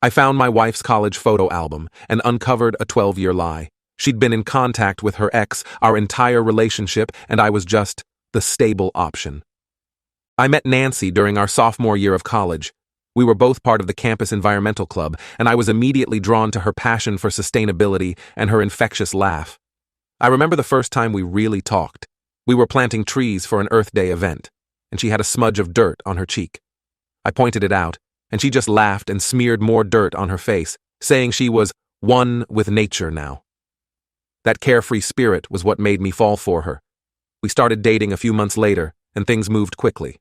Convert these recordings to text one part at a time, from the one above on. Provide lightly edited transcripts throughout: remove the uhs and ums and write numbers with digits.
I found my wife's college photo album and uncovered a 12-year lie. She'd been in contact with her ex our entire relationship, and I was just the stable option. I met Nancy during our sophomore year of college. We were both part of the campus environmental club, and I was immediately drawn to her passion for sustainability and her infectious laugh. I remember the first time we really talked. We were planting trees for an Earth Day event, and she had a smudge of dirt on her cheek. I pointed it out, and she just laughed and smeared more dirt on her face, saying she was one with nature now. That carefree spirit was what made me fall for her. We started dating a few months later, and things moved quickly.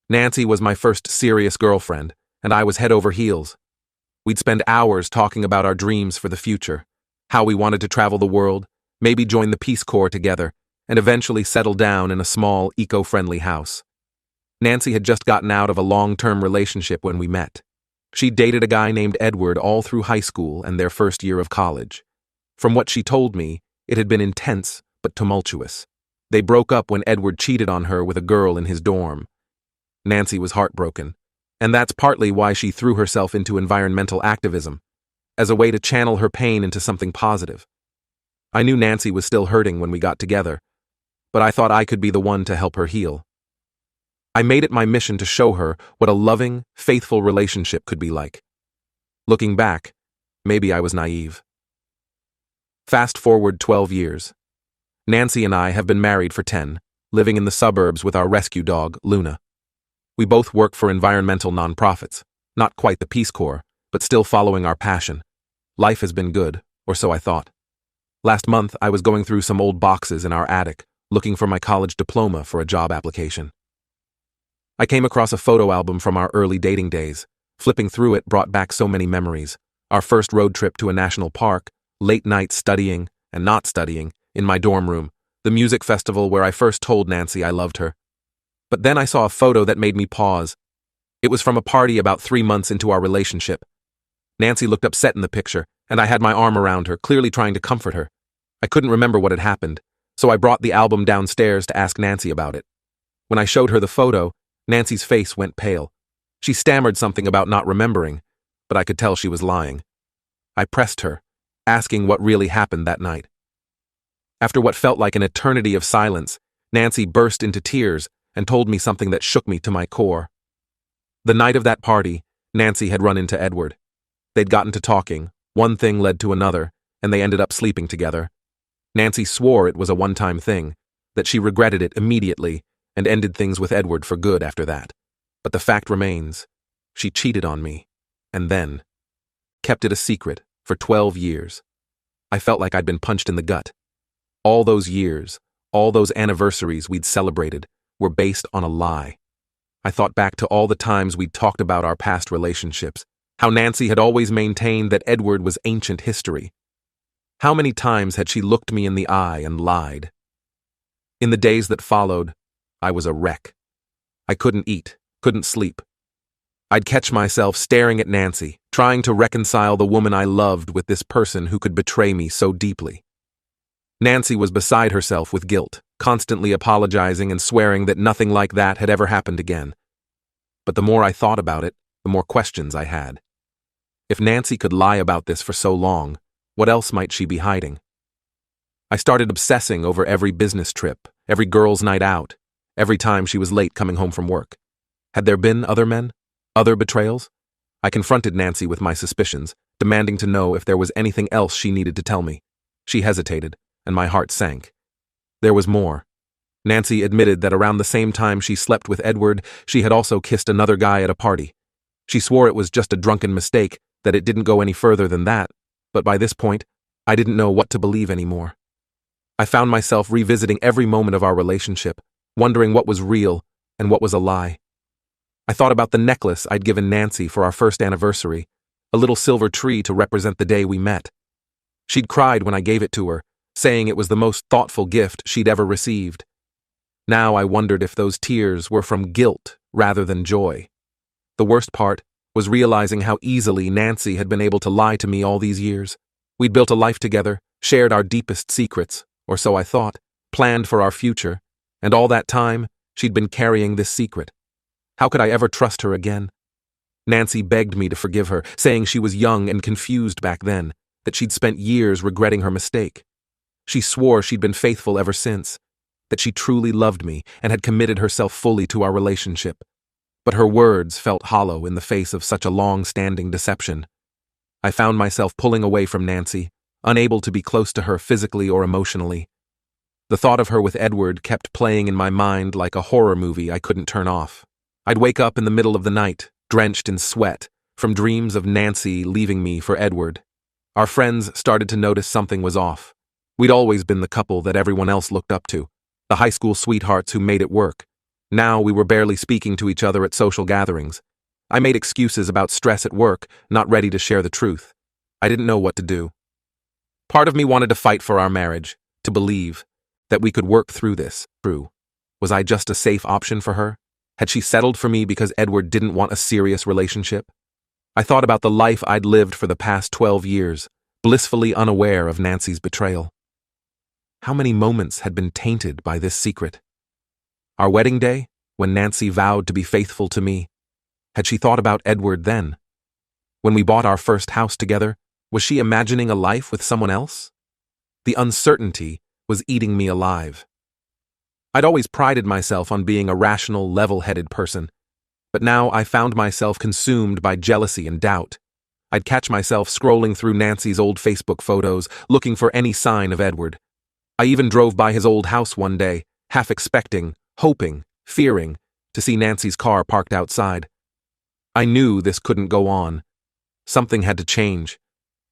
Nancy was my first serious girlfriend, and I was head over heels. We'd spend hours talking about our dreams for the future, how we wanted to travel the world, maybe join the Peace Corps together, and eventually settle down in a small, eco-friendly house. Nancy had just gotten out of a long-term relationship when we met. She dated a guy named Edward all through high school and their first year of college. From what she told me, it had been intense but tumultuous. They broke up when Edward cheated on her with a girl in his dorm. Nancy was heartbroken, and that's partly why she threw herself into environmental activism, as a way to channel her pain into something positive. I knew Nancy was still hurting when we got together, but I thought I could be the one to help her heal. I made it my mission to show her what a loving, faithful relationship could be like. Looking back, maybe I was naive. Fast forward 12 years. Nancy and I have been married for 10, living in the suburbs with our rescue dog, Luna. We both work for environmental nonprofits, not quite the Peace Corps, but still following our passion. Life has been good, or so I thought. Last month, I was going through some old boxes in our attic, looking for my college diploma for a job application. I came across a photo album from our early dating days. Flipping through it brought back so many memories. Our first road trip to a national park, late nights studying, and not studying, in my dorm room, the music festival where I first told Nancy I loved her. But then I saw a photo that made me pause. It was from a party about 3 months into our relationship. Nancy looked upset in the picture, and I had my arm around her, clearly trying to comfort her. I couldn't remember what had happened, so I brought the album downstairs to ask Nancy about it. When I showed her the photo, Nancy's face went pale. She stammered something about not remembering, but I could tell she was lying. I pressed her, asking what really happened that night. After what felt like an eternity of silence, Nancy burst into tears and told me something that shook me to my core. The night of that party, Nancy had run into Edward. They'd gotten to talking, one thing led to another, and they ended up sleeping together. Nancy swore it was a one-time thing, that she regretted it immediately, and ended things with Edward for good after that. But the fact remains, she cheated on me, and then kept it a secret for 12 years. I felt like I'd been punched in the gut. All those years, all those anniversaries we'd celebrated, were based on a lie. I thought back to all the times we'd talked about our past relationships, how Nancy had always maintained that Edward was ancient history. How many times had she looked me in the eye and lied? In the days that followed, I was a wreck. I couldn't eat, couldn't sleep. I'd catch myself staring at Nancy, trying to reconcile the woman I loved with this person who could betray me so deeply. Nancy was beside herself with guilt, constantly apologizing and swearing that nothing like that had ever happened again. But the more I thought about it, the more questions I had. If Nancy could lie about this for so long, what else might she be hiding? I started obsessing over every business trip, every girls' night out, every time she was late coming home from work. Had there been other men? Other betrayals? I confronted Nancy with my suspicions, demanding to know if there was anything else she needed to tell me. She hesitated, and my heart sank. There was more. Nancy admitted that around the same time she slept with Edward, she had also kissed another guy at a party. She swore it was just a drunken mistake, that it didn't go any further than that, but by this point, I didn't know what to believe anymore. I found myself revisiting every moment of our relationship, wondering what was real and what was a lie. I thought about the necklace I'd given Nancy for our first anniversary, a little silver tree to represent the day we met. She'd cried when I gave it to her, saying it was the most thoughtful gift she'd ever received. Now I wondered if those tears were from guilt rather than joy. The worst part was realizing how easily Nancy had been able to lie to me all these years. We'd built a life together, shared our deepest secrets, or so I thought, planned for our future, and all that time, she'd been carrying this secret. How could I ever trust her again? Nancy begged me to forgive her, saying she was young and confused back then, that she'd spent years regretting her mistake. She swore she'd been faithful ever since, that she truly loved me and had committed herself fully to our relationship. But her words felt hollow in the face of such a long-standing deception. I found myself pulling away from Nancy, unable to be close to her physically or emotionally. The thought of her with Edward kept playing in my mind like a horror movie I couldn't turn off. I'd wake up in the middle of the night, drenched in sweat, from dreams of Nancy leaving me for Edward. Our friends started to notice something was off. We'd always been the couple that everyone else looked up to, the high school sweethearts who made it work. Now we were barely speaking to each other at social gatherings. I made excuses about stress at work, not ready to share the truth. I didn't know what to do. Part of me wanted to fight for our marriage, to believe that we could work through this. True. Was I just a safe option for her? Had she settled for me because Edward didn't want a serious relationship? I thought about the life I'd lived for the past 12 years, blissfully unaware of Nancy's betrayal. How many moments had been tainted by this secret? Our wedding day, when Nancy vowed to be faithful to me, had she thought about Edward then? When we bought our first house together, was she imagining a life with someone else? The uncertainty was eating me alive. I'd always prided myself on being a rational, level-headed person, but now I found myself consumed by jealousy and doubt. I'd catch myself scrolling through Nancy's old Facebook photos, looking for any sign of Edward. I even drove by his old house one day, half expecting, hoping, fearing, to see Nancy's car parked outside. I knew this couldn't go on. Something had to change,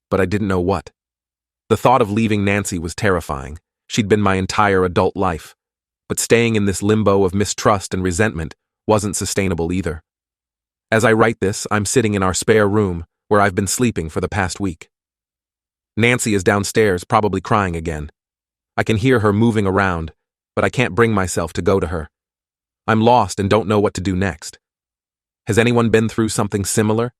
but I didn't know what. The thought of leaving Nancy was terrifying. She'd been my entire adult life. But staying in this limbo of mistrust and resentment wasn't sustainable either. As I write this, I'm sitting in our spare room, where I've been sleeping for the past week. Nancy is downstairs, probably crying again. I can hear her moving around, but I can't bring myself to go to her. I'm lost and don't know what to do next. Has anyone been through something similar?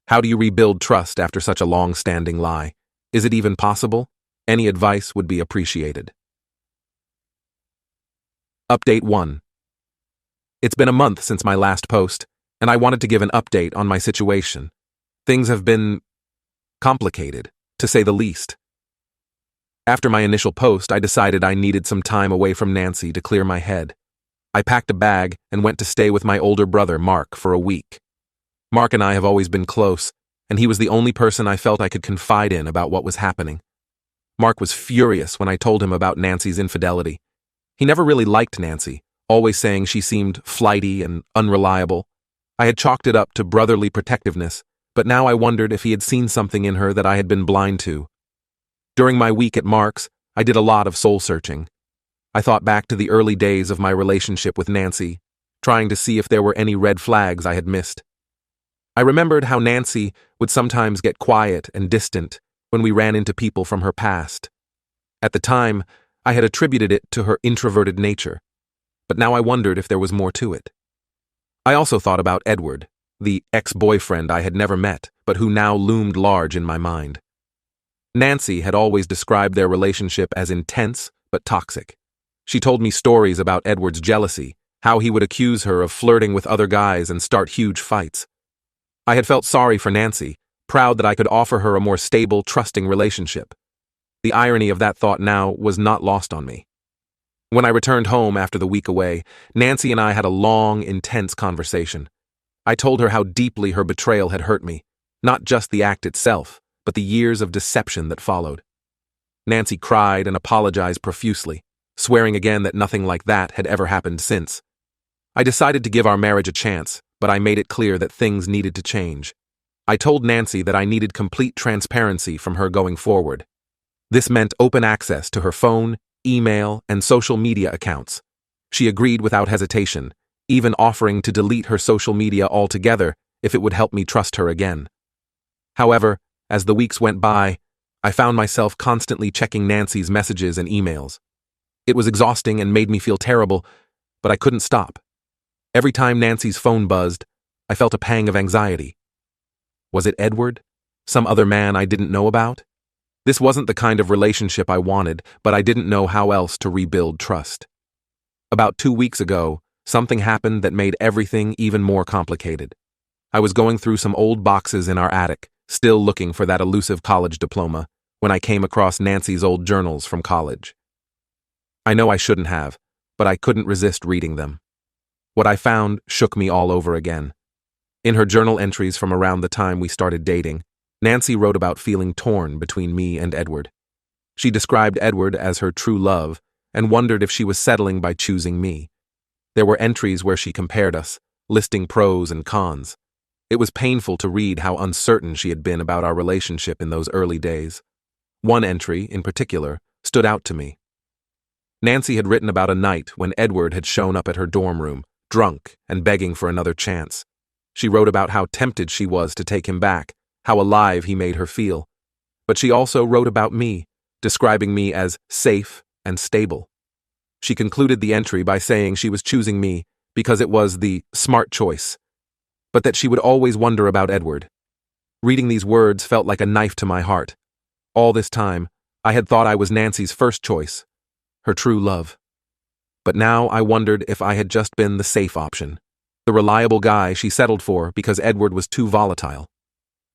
How do you rebuild trust after such a long-standing lie? Is it even possible? Any advice would be appreciated. Update 1. It's been a month since my last post, and I wanted to give an update on my situation. Things have been complicated, to say the least. After my initial post, I decided I needed some time away from Nancy to clear my head. I packed a bag and went to stay with my older brother, Mark, for a week. Mark and I have always been close, and he was the only person I felt I could confide in about what was happening. Mark was furious when I told him about Nancy's infidelity. He never really liked Nancy, always saying she seemed flighty and unreliable. I had chalked it up to brotherly protectiveness, but now I wondered if he had seen something in her that I had been blind to. During my week at Mark's, I did a lot of soul-searching. I thought back to the early days of my relationship with Nancy, trying to see if there were any red flags I had missed. I remembered how Nancy would sometimes get quiet and distant when we ran into people from her past. At the time, I had attributed it to her introverted nature, but now I wondered if there was more to it. I also thought about Edward, the ex-boyfriend I had never met, but who now loomed large in my mind. Nancy had always described their relationship as intense but toxic. She told me stories about Edward's jealousy, how he would accuse her of flirting with other guys and start huge fights. I had felt sorry for Nancy, proud that I could offer her a more stable, trusting relationship. The irony of that thought now was not lost on me. When I returned home after the week away, Nancy and I had a long, intense conversation. I told her how deeply her betrayal had hurt me, not just the act itself, but the years of deception that followed. Nancy cried and apologized profusely, swearing again that nothing like that had ever happened since. I decided to give our marriage a chance, but I made it clear that things needed to change. I told Nancy that I needed complete transparency from her going forward. This meant open access to her phone, email, and social media accounts. She agreed without hesitation, even offering to delete her social media altogether if it would help me trust her again. However, as the weeks went by, I found myself constantly checking Nancy's messages and emails. It was exhausting and made me feel terrible, but I couldn't stop. Every time Nancy's phone buzzed, I felt a pang of anxiety. Was it Edward? Some other man I didn't know about? This wasn't the kind of relationship I wanted, but I didn't know how else to rebuild trust. About 2 weeks ago, something happened that made everything even more complicated. I was going through some old boxes in our attic, still looking for that elusive college diploma, when I came across Nancy's old journals from college. I know I shouldn't have, but I couldn't resist reading them. What I found shook me all over again. In her journal entries from around the time we started dating, Nancy wrote about feeling torn between me and Edward. She described Edward as her true love and wondered if she was settling by choosing me. There were entries where she compared us, listing pros and cons. It was painful to read how uncertain she had been about our relationship in those early days. One entry, in particular, stood out to me. Nancy had written about a night when Edward had shown up at her dorm room, drunk and begging for another chance. She wrote about how tempted she was to take him back, how alive he made her feel. But she also wrote about me, describing me as safe and stable. She concluded the entry by saying she was choosing me because it was the smart choice, but that she would always wonder about Edward. Reading these words felt like a knife to my heart. All this time, I had thought I was Nancy's first choice, her true love. But now I wondered if I had just been the safe option, the reliable guy she settled for because Edward was too volatile.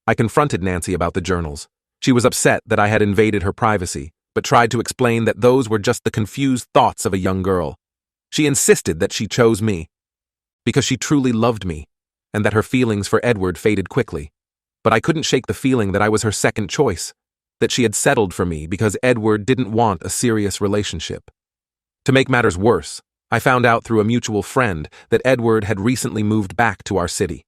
I confronted Nancy about the journals. She was upset that I had invaded her privacy, but tried to explain that those were just the confused thoughts of a young girl. She insisted that she chose me because she truly loved me, and that her feelings for Edward faded quickly. But I couldn't shake the feeling that I was her second choice, that she had settled for me because Edward didn't want a serious relationship. To make matters worse, I found out through a mutual friend that Edward had recently moved back to our city.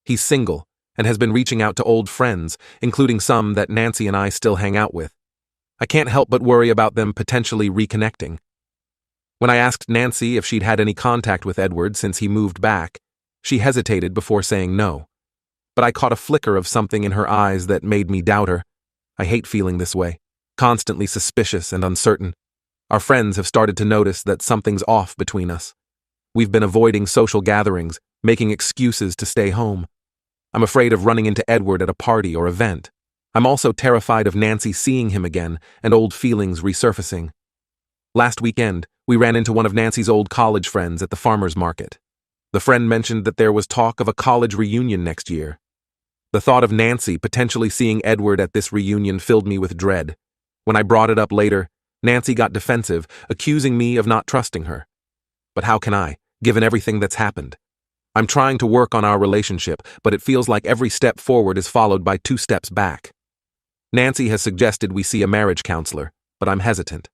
He's single and has been reaching out to old friends, including some that Nancy and I still hang out with. I can't help but worry about them potentially reconnecting. When I asked Nancy if she'd had any contact with Edward since he moved back, she hesitated before saying no. But I caught a flicker of something in her eyes that made me doubt her. I hate feeling this way, constantly suspicious and uncertain. Our friends have started to notice that something's off between us. We've been avoiding social gatherings, making excuses to stay home. I'm afraid of running into Edward at a party or event. I'm also terrified of Nancy seeing him again and old feelings resurfacing. Last weekend, we ran into one of Nancy's old college friends at the farmer's market. The friend mentioned that there was talk of a college reunion next year. The thought of Nancy potentially seeing Edward at this reunion filled me with dread. When I brought it up later, Nancy got defensive, accusing me of not trusting her. But how can I, given everything that's happened? I'm trying to work on our relationship, but it feels like every step forward is followed by 2 steps back. Nancy has suggested we see a marriage counselor, but I'm hesitant.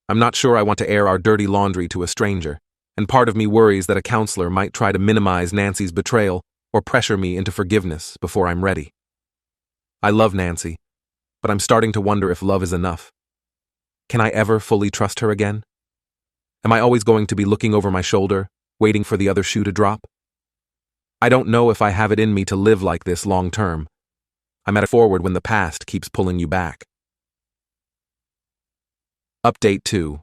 I'm not sure I want to air our dirty laundry to a stranger, and part of me worries that a counselor might try to minimize Nancy's betrayal or pressure me into forgiveness before I'm ready. I love Nancy, but I'm starting to wonder if love is enough. Can I ever fully trust her again? Am I always going to be looking over my shoulder, waiting for the other shoe to drop? I don't know if I have it in me to live like this long term. I'm at a forward when the past keeps pulling you back. Update 2.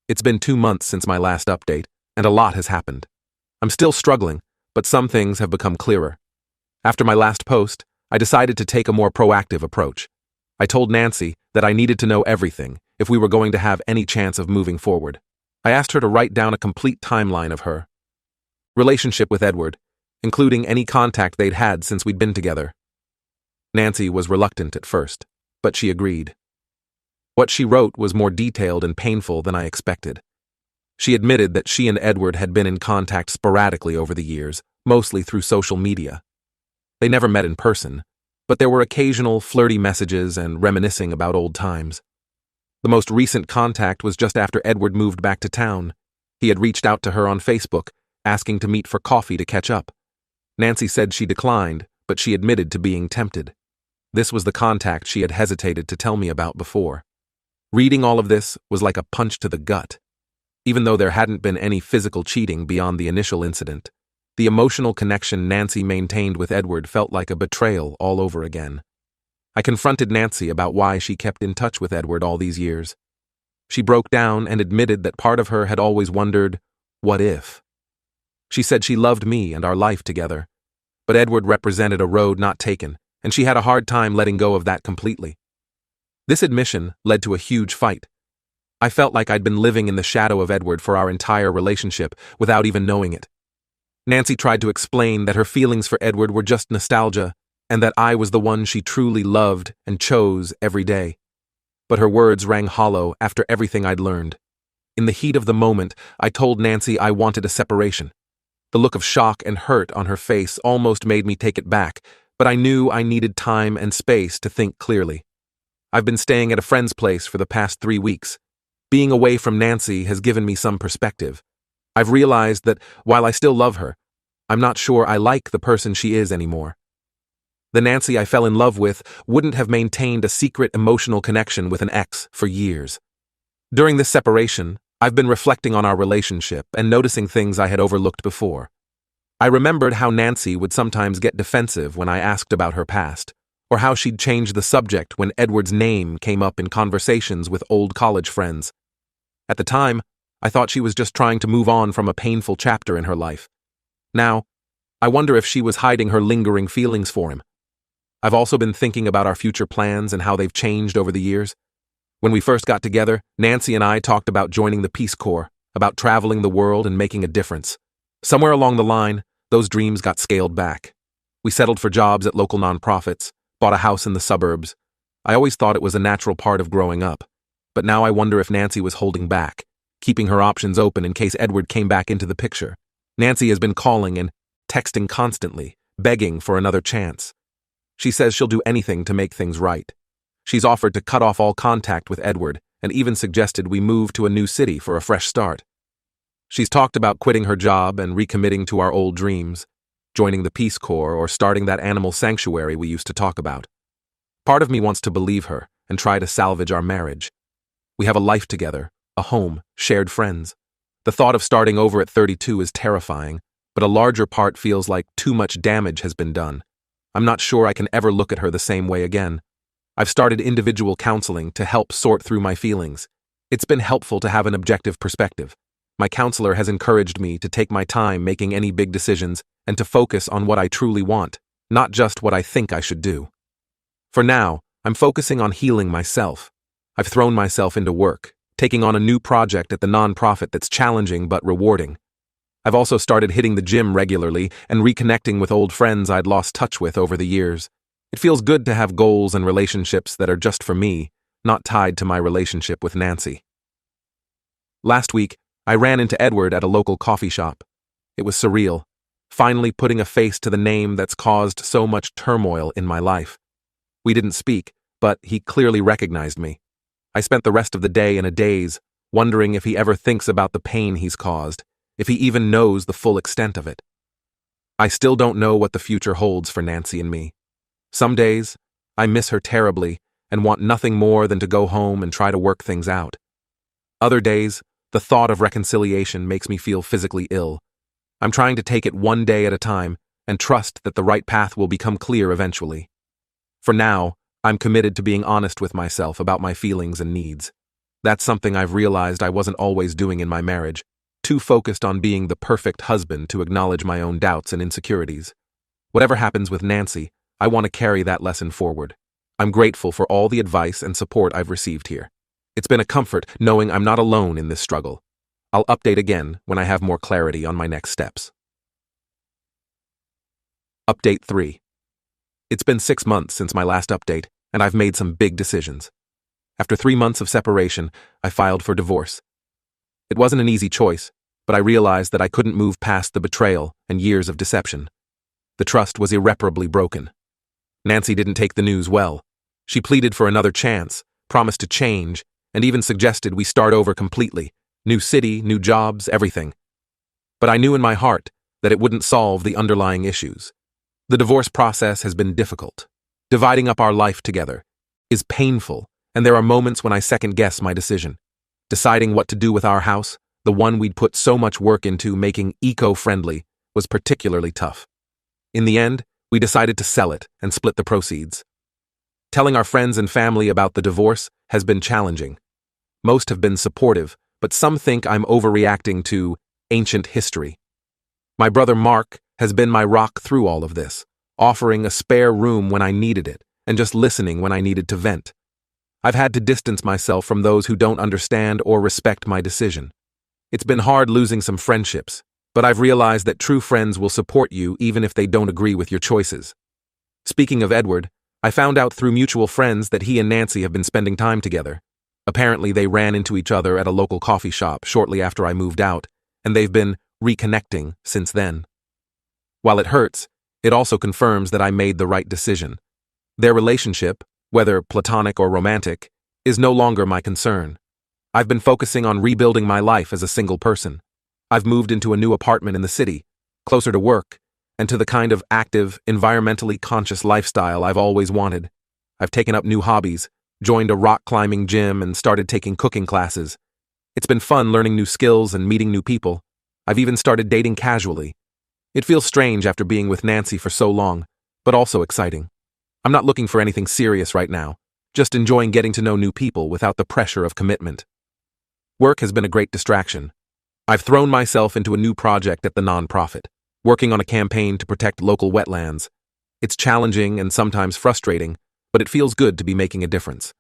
It's been 2 months since my last update, and a lot has happened. I'm still struggling, but some things have become clearer. After my last post, I decided to take a more proactive approach. I told Nancy that I needed to know everything if we were going to have any chance of moving forward. I asked her to write down a complete timeline of her relationship with Edward, including any contact they'd had since we'd been together. Nancy was reluctant at first, but she agreed. What she wrote was more detailed and painful than I expected. She admitted that she and Edward had been in contact sporadically over the years, mostly through social media. They never met in person, but there were occasional flirty messages and reminiscing about old times. The most recent contact was just after Edward moved back to town. He had reached out to her on Facebook, asking to meet for coffee to catch up. Nancy said she declined, but she admitted to being tempted. This was the contact she had hesitated to tell me about before. Reading all of this was like a punch to the gut. Even though there hadn't been any physical cheating beyond the initial incident, the emotional connection Nancy maintained with Edward felt like a betrayal all over again. I confronted Nancy about why she kept in touch with Edward all these years. She broke down and admitted that part of her had always wondered, what if? She said she loved me and our life together, but Edward represented a road not taken, and she had a hard time letting go of that completely. This admission led to a huge fight. I felt like I'd been living in the shadow of Edward for our entire relationship without even knowing it. Nancy tried to explain that her feelings for Edward were just nostalgia, and that I was the one she truly loved and chose every day. But her words rang hollow after everything I'd learned. In the heat of the moment, I told Nancy I wanted a separation. The look of shock and hurt on her face almost made me take it back, but I knew I needed time and space to think clearly. I've been staying at a friend's place for the past 3 weeks. Being away from Nancy has given me some perspective. I've realized that while I still love her, I'm not sure I like the person she is anymore. The Nancy I fell in love with wouldn't have maintained a secret emotional connection with an ex for years. During this separation, I've been reflecting on our relationship and noticing things I had overlooked before. I remembered how Nancy would sometimes get defensive when I asked about her past, or how she'd change the subject when Edward's name came up in conversations with old college friends. At the time, I thought she was just trying to move on from a painful chapter in her life. Now, I wonder if she was hiding her lingering feelings for him. I've also been thinking about our future plans and how they've changed over the years. When we first got together, Nancy and I talked about joining the Peace Corps, about traveling the world and making a difference. Somewhere along the line, those dreams got scaled back. We settled for jobs at local nonprofits, bought a house in the suburbs. I always thought it was a natural part of growing up, but now I wonder if Nancy was holding back, keeping her options open in case Edward came back into the picture. Nancy has been calling and texting constantly, begging for another chance. She says she'll do anything to make things right. She's offered to cut off all contact with Edward and even suggested we move to a new city for a fresh start. She's talked about quitting her job and recommitting to our old dreams, joining the Peace Corps or starting that animal sanctuary we used to talk about. Part of me wants to believe her and try to salvage our marriage. We have a life together, a home, shared friends. The thought of starting over at 32 is terrifying, but a larger part feels like too much damage has been done. I'm not sure I can ever look at her the same way again. I've started individual counseling to help sort through my feelings. It's been helpful to have an objective perspective. My counselor has encouraged me to take my time making any big decisions and to focus on what I truly want, not just what I think I should do. For now, I'm focusing on healing myself. I've thrown myself into work, taking on a new project at the nonprofit that's challenging but rewarding. I've also started hitting the gym regularly and reconnecting with old friends I'd lost touch with over the years. It feels good to have goals and relationships that are just for me, not tied to my relationship with Nancy. Last week, I ran into Edward at a local coffee shop. It was surreal, finally putting a face to the name that's caused so much turmoil in my life. We didn't speak, but he clearly recognized me. I spent the rest of the day in a daze, wondering if he ever thinks about the pain he's caused, if he even knows the full extent of it. I still don't know what the future holds for Nancy and me. Some days, I miss her terribly and want nothing more than to go home and try to work things out. Other days, the thought of reconciliation makes me feel physically ill. I'm trying to take it one day at a time and trust that the right path will become clear eventually. For now, I'm committed to being honest with myself about my feelings and needs. That's something I've realized I wasn't always doing in my marriage, too focused on being the perfect husband to acknowledge my own doubts and insecurities. Whatever happens with Nancy, I want to carry that lesson forward. I'm grateful for all the advice and support I've received here. It's been a comfort knowing I'm not alone in this struggle. I'll update again when I have more clarity on my next steps. Update 3. It's been 6 months since my last update, and I've made some big decisions. After 3 months of separation, I filed for divorce. It wasn't an easy choice, but I realized that I couldn't move past the betrayal and years of deception. The trust was irreparably broken. Nancy didn't take the news well. She pleaded for another chance, promised to change, and even suggested we start over completely. New city, new jobs, everything. But I knew in my heart that it wouldn't solve the underlying issues. The divorce process has been difficult. Dividing up our life together is painful, and there are moments when I second-guess my decision. Deciding what to do with our house, the one we'd put so much work into making eco-friendly, was particularly tough. In the end, we decided to sell it and split the proceeds. Telling our friends and family about the divorce has been challenging. Most have been supportive, but some think I'm overreacting to ancient history. My brother Mark has been my rock through all of this, offering a spare room when I needed it and just listening when I needed to vent. I've had to distance myself from those who don't understand or respect my decision. It's been hard losing some friendships, But I've realized that true friends will support you even if they don't agree with your choices. Speaking of Edward, I found out through mutual friends that he and Nancy have been spending time together. Apparently, they ran into each other at a local coffee shop shortly after I moved out, and they've been reconnecting since then. While it hurts, it also confirms that I made the right decision. Their relationship, whether platonic or romantic, is no longer my concern. I've been focusing on rebuilding my life as a single person. I've moved into a new apartment in the city, closer to work, and to the kind of active, environmentally conscious lifestyle I've always wanted. I've taken up new hobbies, joined a rock climbing gym, and started taking cooking classes. It's been fun learning new skills and meeting new people. I've even started dating casually. It feels strange after being with Nancy for so long, but also exciting. I'm not looking for anything serious right now, just enjoying getting to know new people without the pressure of commitment. Work has been a great distraction. I've thrown myself into a new project at the nonprofit, working on a campaign to protect local wetlands. It's challenging and sometimes frustrating, but it feels good to be making a difference.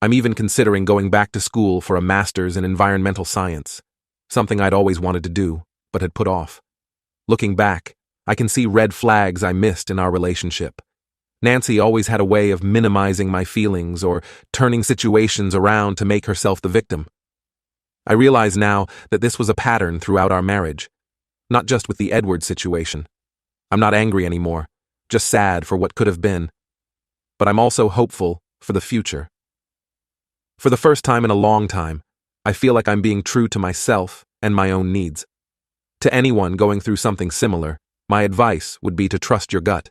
I'm even considering going back to school for a master's in environmental science, something I'd always wanted to do, but had put off. Looking back, I can see red flags I missed in our relationship. Nancy always had a way of minimizing my feelings or turning situations around to make herself the victim. I realize now that this was a pattern throughout our marriage, not just with the Edward situation. I'm not angry anymore, just sad for what could have been. But I'm also hopeful for the future. For the first time in a long time, I feel like I'm being true to myself and my own needs. To anyone going through something similar, my advice would be to trust your gut.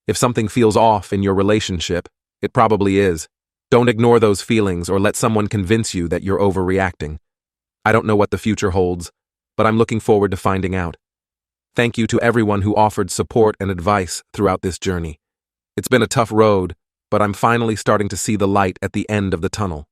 If something feels off in your relationship, it probably is. Don't ignore those feelings or let someone convince you that you're overreacting. I don't know what the future holds, but I'm looking forward to finding out. Thank you to everyone who offered support and advice throughout this journey. It's been a tough road, but I'm finally starting to see the light at the end of the tunnel.